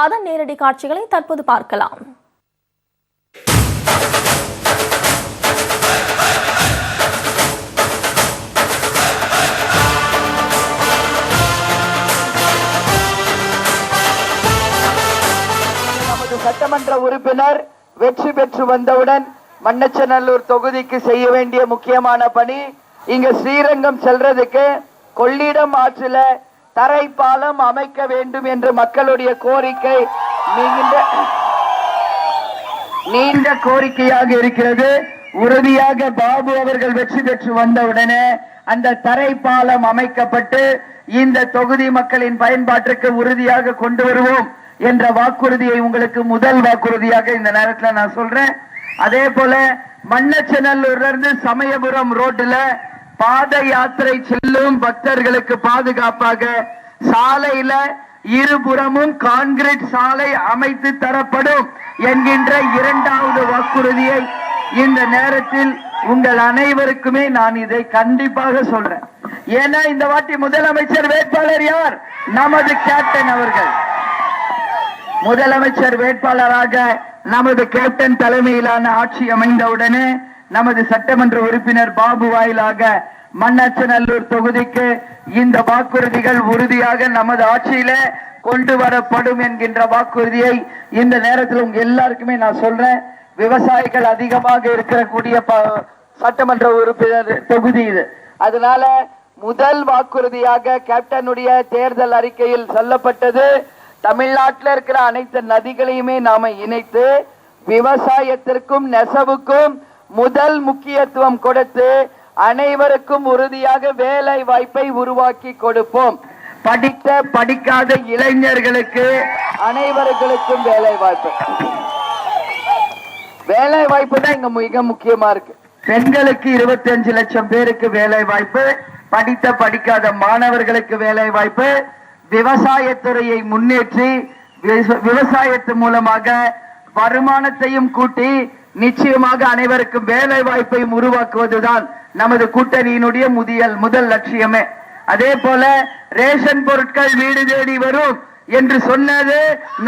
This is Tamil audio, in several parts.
அதன் நேரடி காட்சிகளை தற்போது பார்க்கலாம். சட்டமன்ற உறுப்பினர் வெற்றி பெற்று வந்தவுடன் மண்ணச்சநல்லூர் தொகுதிக்கு செய்ய வேண்டிய முக்கியமான பணி, இங்க ஸ்ரீரங்கம் செல்றதுக்கு கொள்ளிடம் ஆற்றில தரை பாலம் அமைக்க வேண்டும் என்று மக்களுடைய கோரிக்கை நீண்ட கோரிக்கையாக இருக்கிறது. உறுதியாக பாபு அவர்கள் வெற்றி பெற்று வந்தவுடனே அந்த தரை பாலம் அமைக்கப்பட்டு இந்த தொகுதி மக்களின் பயன்பாட்டிற்கு உறுதியாக கொண்டு வருவோம் என்ற வாக்குறுதியை உங்களுக்கு முதல் வாக்குறுதியாக இந்த நேரத்தில் நான் சொல்றேன். அதே போல மண்ணச்சநல்லூர்ல இருந்து சமயபுரம் ரோட்ல பாத யாத்திரை செல்லும் பக்தர்களுக்கு பாதுகாப்பாக சாலையில இருபுறமும் கான்கிரீட் சாலை அமைத்து தரப்படும் என்கின்ற இரண்டாவது வாக்குறுதியை இந்த நேரத்தில் உங்கள் அனைவருக்குமே நான் இதை கண்டிப்பாக சொல்றேன். ஏன்னா இந்த வாட்டி முதலமைச்சர் வேட்பாளர் யார்? நமது கேப்டன் அவர்கள். முதலமைச்சர் வேட்பாளராக நமது கேப்டன் தலைமையிலான ஆட்சி அமைந்தவுடனே நமது சட்டமன்ற உறுப்பினர் பாபு வாயிலாக மண்ணச்சநல்லூர் தொகுதிக்கு இந்த வாக்குறுதிகள் உறுதியாக நமது ஆட்சியில கொண்டு வரப்படும் என்கின்ற வாக்குறுதியை இந்த நேரத்தில் உங்க எல்லாருக்குமே நான் சொல்றேன். விவசாயிகள் அதிகமாக இருக்கக்கூடிய சட்டமன்ற உறுப்பினர் தொகுதி இது. அதனால முதல் வாக்குறுதியாக கேப்டனுடைய தேர்தல் அறிக்கையில் சொல்லப்பட்டது, தமிழ்நாட்டில் இருக்கிற அனைத்து நதிகளையுமே நாம இணைத்து விவசாயத்திற்கும் நெசவுக்கும் முதல் முக்கியத்துவம் கொடுத்து அனைவருக்கும் உறுதியாக வேலை வாய்ப்பை உருவாக்கி கொடுப்போம். படித்த படிக்காத இளைஞர்களுக்கு அனைவருக்கும் வேலை வாய்ப்பு. வேலை வாய்ப்பு தான் இங்க மிக முக்கியமா இருக்கு. பெண்களுக்கு 25 லட்சம் பேருக்கு வேலை வாய்ப்பு, படித்த படிக்காத மாணவர்களுக்கு வேலை வாய்ப்பு, விவசாயத்துறையை முன்னேற்றி விவசாயத்து மூலமாக வருமானத்தையும் கூட்டி நிச்சயமாக அனைவருக்கும் வேலை வாய்ப்பையும் உருவாக்குவதுதான் நமது கூட்டணியினுடைய முதல் லட்சியமே. அதே போல ரேஷன் பொருட்கள் வீடு தேடி வரும் என்று சொன்னது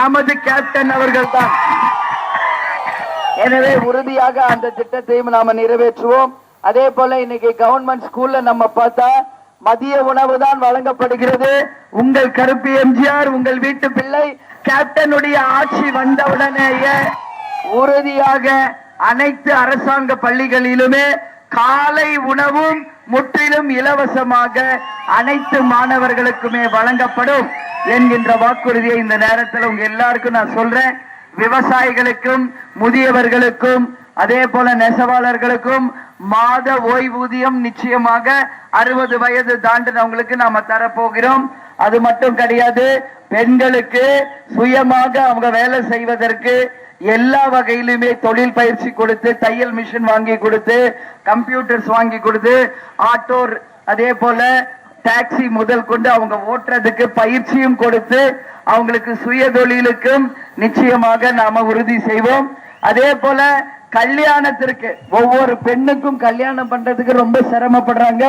நமது கேப்டன் அவர்கள் தான். எனவே உறுதியாக அந்த திட்டத்தையும் நாம நிறைவேற்றுவோம். அதே போல இன்னைக்கு கவர்மெண்ட் ஸ்கூல்ல நம்ம பார்த்தா மதிய உணவு தான் வழங்கப்படுகிறது. உங்கள் கருப்பு எம்ஜிஆர், உங்கள் வீட்டு பிள்ளை கேப்டனுடைய ஆட்சி வந்தவுடனேயே உறுதியாக அனைத்து அரசாங்க பள்ளிகளிலுமே காலை உணவும் முற்றிலும் இலவசமாக அனைத்து மாணவர்களுக்குமே வழங்கப்படும் என்கின்ற வாக்குறுதியை இந்த நேரத்தில் உங்க எல்லாருக்கும் நான் சொல்றேன். விவசாயிகளுக்கும் முதியவர்களுக்கும் அதே போல நெசவாளர்களுக்கும் மாத ஓய்வூதியம் நிச்சயமாக 60 வயது தாண்டினவங்களுக்கு நாம தரப்போகிறோம். அது மட்டும் கிடையாது, பெண்களுக்கு சுயமாக அவங்க வேலை செய்வதற்கு எல்லா வகையிலுமே தொழில் பயிற்சி கொடுத்து, தையல் மிஷின் வாங்கி கொடுத்து, கம்ப்யூட்டர்ஸ் வாங்கி கொடுத்து, ஆட்டோ அதே போல டாக்ஸி முதல் கொண்டு அவங்க ஓட்டுறதுக்கு பயிற்சியும் கொடுத்து அவங்களுக்கு சுய தொழிலுக்கும் நிச்சயமாக நாம உறுதி செய்வோம். அதே போல கல்யாணத்திற்கு ஒவ்வொரு பெண்ணுக்கும் கல்யாணம் பண்றதுக்கு ரொம்ப சிரமப்படுறாங்க.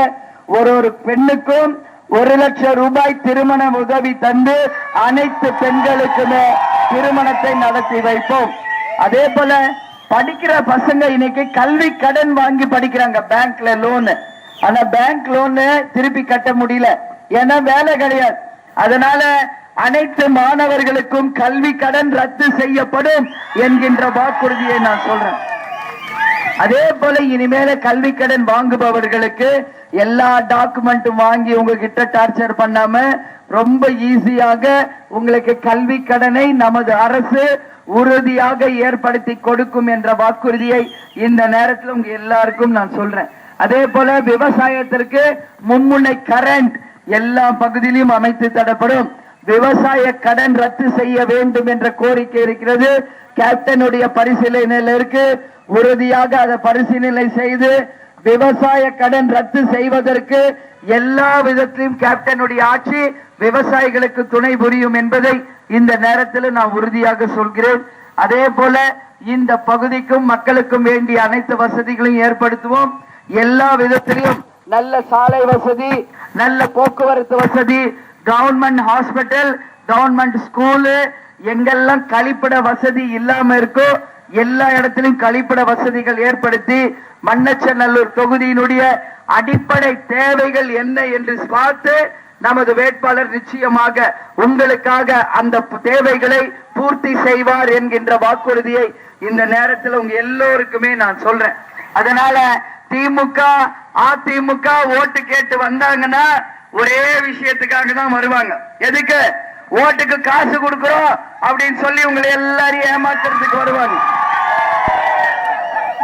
ஒரு பெண்ணுக்கும் 1 லட்சம் ரூபாய் திருமண உதவி தந்து அனைத்து பெண்களுக்குமே திருமணத்தை நடத்தி வைப்போம். அதே போல படிக்கிற பசங்க இன்னைக்கு கல்வி கடன் வாங்கி படிக்கிறாங்க பேங்க்ல லோனு. ஆனா பேங்க் லோனு திருப்பி கட்ட முடியல, ஏன்னா வேலை கிடையாது. அதனால அனைத்து மாணவர்களுக்கும் கல்வி கடன் ரத்து செய்யப்படும் என்கின்ற வாக்குறுதியை நான் சொல்றேன். அதே போல இனிமேல கல்வி கடன் வாங்குபவர்களுக்கு எல்லா டாக்குமெண்ட்டும் வாங்கி உங்ககிட்ட டார்ச்சர் பண்ணாம ரொம்ப ஈஸியாக உங்களுக்கு கல்வி கடனை நமது அரசு உறுதியாக ஏற்படுத்தி கொடுக்கும் என்ற வாக்குறுதியை இந்த நேரத்தில் உங்க எல்லாருக்கும் நான் சொல்றேன். அதே போல விவசாயத்திற்கு மும்முனை கரண்ட் எல்லா பகுதியிலும் அமைத்து தரப்படும். விவசாய கடன் ரத்து செய்ய வேண்டும் என்ற கோரிக்கை இருக்கிறது. கேப்டனுடைய பரிசீலனையில் இருக்கு. உறுதியாக அதை பரிசீலனை செய்து விவசாய கடன் ரத்து செய்வதற்கு எல்லா விதத்திலும் கேப்டனுடைய ஆட்சி விவசாயிகளுக்கு துணை புரியும் என்பதை இந்த நேரத்தில் நான் உறுதியாக சொல்கிறேன். அதே போல இந்த பகுதிக்கும் மக்களுக்கும் வேண்டிய அனைத்து வசதிகளையும் ஏற்படுத்துவோம். எல்லா விதத்திலும் நல்ல சாலை வசதி, நல்ல போக்குவரத்து வசதி, கவர்மெண்ட் ஹாஸ்பிட்டல், கவர்மெண்ட் ஸ்கூலு, எங்கெல்லாம் கழிப்பிட வசதி இல்லாம இருக்கோ எல்லா இடத்திலும் கழிப்பிட வசதிகள் ஏற்படுத்தி மண்ணச்சநல்லூர் தொகுதியினுடைய அடிப்படை தேவைகள் என்ன என்று பார்த்து நமது வேட்பாளர் நிச்சயமாக உங்களுக்காக அந்த தேவைகளை பூர்த்தி செய்வார் என்கின்ற வாக்குறுதியை இந்த நேரத்தில் உங்க எல்லோருக்குமே நான் சொல்றேன். அதனால திமுக அதிமுக ஓட்டு கேட்டு வந்தாங்கன்னா ஒரே விஷயத்துக்காக தான் வருவாங்க. எதுக்கு? ஓட்டுக்கு காசு கொடுக்கிறோம் அப்படின்னு சொல்லி உங்களை எல்லாரையும் ஏமாத்துறதுக்கு வருவாங்க.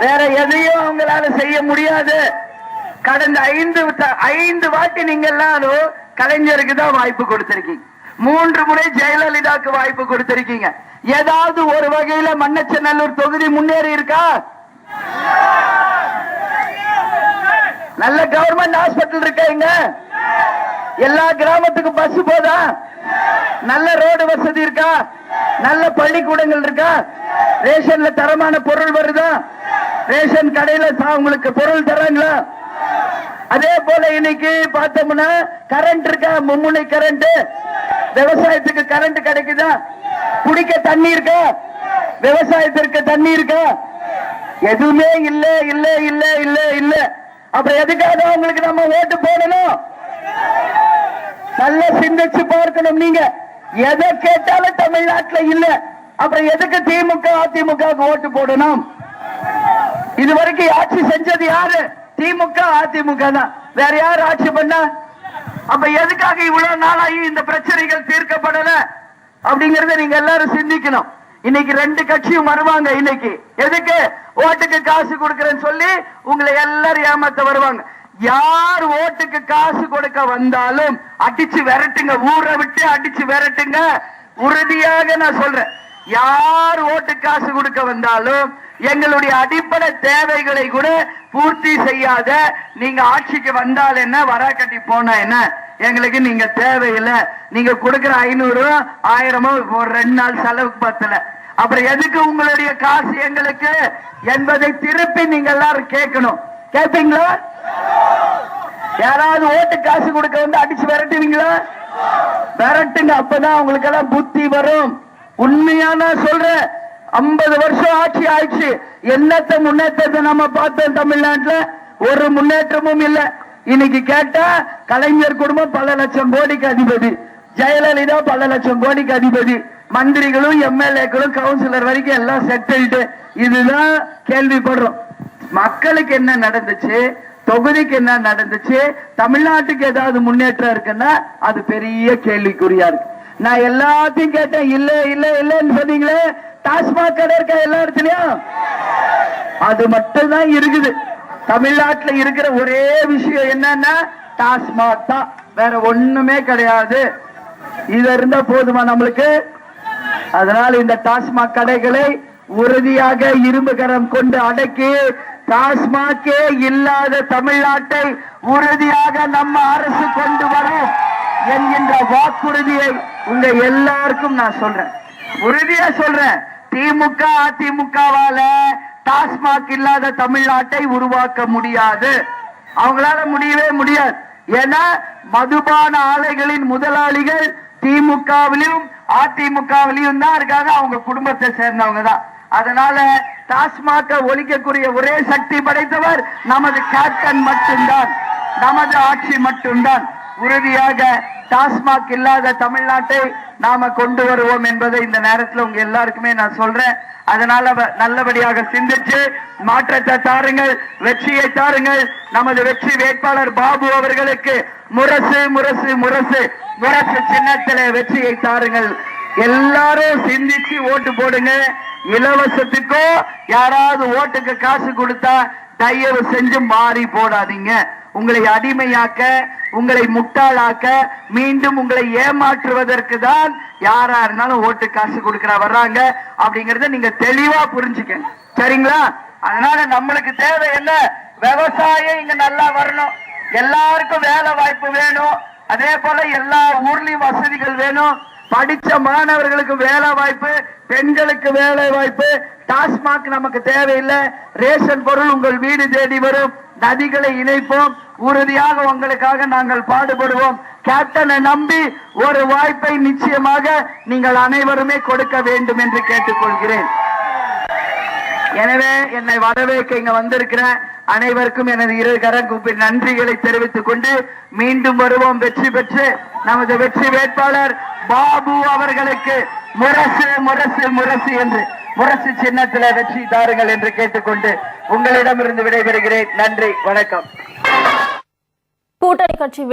வேற எதையும் அவங்களால செய்ய முடியாது. கடந்த 5 வாட்டி நீங்க எல்லாரும் கலைஞருக்கு தான் வாய்ப்பு கொடுத்திருக்கீங்க. 3 முறை ஜெயலலிதாக்கு வாய்ப்பு கொடுத்திருக்கீங்க. ஏதாவது ஒரு வகையில மண்ணச்சநல்லூர் தொகுதி முன்னேறி இருக்கா? நல்ல கவர்மெண்ட் ஹாஸ்பிட்டல் இருக்கா? இங்க எல்லா கிராமத்துக்கும் பஸ் போதா? நல்ல ரோடு வசதி இருக்கா? நல்ல பள்ளிக்கூடங்கள் இருக்கா? ரேஷன்ல தரமான பொருள் வருதா? ரேஷன் கடையில உங்களுக்கு பொருள் தராங்களா? அதே போல இன்னைக்கு பார்த்தோம்னா கரண்ட் இருக்கா? மும்முனை கரண்ட். விவசாயத்துக்கு கரண்ட் கிடைக்குதா? குடிக்க தண்ணி இருக்கா? விவசாயத்திற்கு தண்ணி இருக்கா? எதுவுமே இல்ல இல்ல இல்ல இல்ல இல்ல. அப்புறம் எதுக்காக உங்களுக்கு நம்ம ஓட்டு போடணும்? நல்லா சிந்திச்சு பார்க்கணும். நீங்க எதை கேட்டாலும் தமிழ்நாட்டில் இல்ல. அப்புறம் எதுக்கு திமுக அதிமுக ஓட்டு போடணும்? இதுவரைக்கும் ஆட்சி செஞ்சது யாரு? திமுக அதிமுக தான். வேற யாரு ஆட்சி பண்ண? அப்ப எதுக்காக இவ்வளவு நாளாகி இந்த பிரச்சனைகள் தீர்க்கப்படல அப்படிங்கறத நீங்க எல்லாரும் சிந்திக்கணும். இன்னைக்கு 2 கட்சியும் வருவாங்க. இன்னைக்கு எதுக்கு? ஓட்டுக்கு காசு கொடுக்கறேன்னு சொல்லி உங்களை எல்லாரும் ஏமாத்த வருவாங்க. யார் ஓட்டுக்கு காசு கொடுக்க வந்தாலும் அடிச்சு விரட்டுங்க. ஊரை விட்டு அடிச்சு விரட்டுங்க. உறுதியாக நான் சொல்றேன். யார் ஓட்டு காசு கொடுக்க வந்தாலும் எங்களுடைய அடிப்படை தேவைகளை கூட பூர்த்தி செய்யாத நீங்க ஆட்சிக்கு வந்தால் என்ன, வரா கட்டி போனா என்ன, எங்களுக்கு நீங்க தேவையில்லை. நீங்க கொடுக்கிற 500 1000 ஒரு 2 நாள் செலவுக்கு பத்தல. அப்புறம் எதுக்கு உங்களுடைய காசு எங்களுக்கு என்பதை திருப்பி நீங்க எல்லாரும் கேட்கணும். கேட்பீங்களா? யாராவது ஓட்டு காசு கொடுக்க வந்து அடிச்சு விரட்டுவீங்களா? விரட்டுங்க. அப்பதான் உங்களுக்கு எல்லாம் புத்தி வரும். உண்மையான சொல்றேன். 50 வருஷம் ஆட்சி ஆயிடுச்சு. என்னத்த முன்னேற்றத்தை நம்ம பார்த்தோம் தமிழ்நாட்டுல? ஒரு முன்னேற்றமும் இல்ல. இன்னைக்கு கேட்டா கலைஞர் குடும்பம் பல லட்சம் கோடிக்கு அதிபதி, ஜெயலலிதா பல லட்சம் கோடிக்கு அதிபதி, மந்திரிகளும் எம்எல்ஏக்களும் கவுன்சிலர் வரைக்கும் எல்லாம் செட்டில்டு. இதுதான் கேள்விப்படுறோம். மக்களுக்கு என்ன நடந்துச்சு? தொகுதிக்கு என்ன நடந்துச்சு? தமிழ்நாட்டுக்கு ஏதாவது முன்னேற்றம் இருக்குன்னா அது பெரிய கேள்விக்குறியா இருக்கு. நான் எல்லாத்தையும் கேட்டேன். இல்ல இல்ல இல்லன்னு சொன்னீங்களே. டாஸ்மாக் கடை இருக்கா எல்லா இடத்துலயும்? அது மட்டும் தான் இருக்குது. தமிழ்நாட்டில் இருக்கிற ஒரே விஷயம் என்னன்னா டாஸ்மாக் தான். வேற ஒண்ணுமே கிடையாது. இது இருந்தா போதுமா நம்மளுக்கு? அதனால இந்த டாஸ்மாக் கடைகளை உறுதியாக இரும்பு கரம் கொண்டு அடக்கி டாஸ்மாகே இல்லாத தமிழ்நாட்டை உறுதியாக நம்ம அரசு கொண்டு வரும் என்கின்ற வாக்குறுதியை உங்க எல்லாருக்கும் நான் சொல்றேன். உறுதியா சொல்றேன். திமுக அதிமுகவால டாஸ்மாக் இல்லாத தமிழ்நாட்டை உருவாக்க முடியாது. அவங்களால முடியவே முடியாது. ஏன்னா மதுபான ஆலைகளின் முதலாளிகள் திமுகவிலும் அதிமுகவிலும் தான் இருக்காங்க. அவங்க குடும்பத்தை சேர்ந்தவங்க தான். அதனால டாஸ்மாக ஒழிக்கக்கூடிய ஒரே சக்தி படைத்தவர் நமது கேப்டன் மட்டும்தான், நமது ஆட்சி மட்டும்தான். உறுதியாக டாஸ்மாக் இல்லாத தமிழ்நாட்டை நாம கொண்டு வருவோம் என்பதை இந்த நேரத்தில் உங்க எல்லாருக்குமே நான் சொல்றேன். அதனால நல்லபடியாக சிந்திச்சு மாற்றத்தை தாருங்கள், வெற்றியை தாருங்கள். நமது வெற்றி வேட்பாளர் பாபு அவர்களுக்கு முரசு முரசு முரசு முரசு சின்னத்திலே வெற்றியை தாருங்கள். எல்லாரும் சிந்திச்சு ஓட்டு போடுங்க. இலவசத்துக்கோ யாராவது ஓட்டுக்கு காசு கொடுத்தா தயவு செஞ்சு மாறி போடாதீங்க. உங்களை அடிமையாக்க, உங்களை முட்டாளாக்க, மீண்டும் உங்களை ஏமாற்றுவதற்கு தான் யாரா இருந்தாலும் ஓட்டு காசு கொடுக்கிற வர்றாங்க அப்படிங்கறத நீங்க தெளிவா புரிஞ்சுக்கங்க. சரிங்களா? அதனால நம்மளுக்கு தேவை என்ன? விவசாயம் இங்க நல்லா வரணும். எல்லாருக்கும் வேலை வாய்ப்பு வேணும். அதே போல எல்லா ஊர்லயும் வசதிகள் வேணும். படிச்ச மாணவர்களுக்கு வேலை வாய்ப்பு, பெண்களுக்கு வேலை வாய்ப்பு. டாஸ்மாக் நமக்கு தேவையில்லை. ரேஷன் பொருள் உங்கள் வீடு தேடி வரும். நதிகளை இணைப்போம். உறுதியாக உங்களுக்காக நாங்கள் பாடுபடுவோம். கேப்டனை நம்பி ஒரு வாய்ப்பை நிச்சயமாக நீங்கள் அனைவருமே கொடுக்க வேண்டும் என்று கேட்டுக்கொள்கிறேன். எனவே என்னை வரவேற்க இங்க வந்திருக்கிற அனைவருக்கும் எனது இருகர கூப்பி நன்றிகளை தெரிவித்துக் கொண்டு மீண்டும் வருவோம். வெற்றி பெற்று நமது வெற்றி வேட்பாளர் பாபு அவர்களுக்கு முரசு முரசு முரசு என்று முரசு சின்னத்தில வெற்றி தாருங்கள் என்று கேட்டுக்கொண்டு உங்களிடமிருந்து விடைபெறுகிறேன். நன்றி, வணக்கம். கூட்டணி கட்சி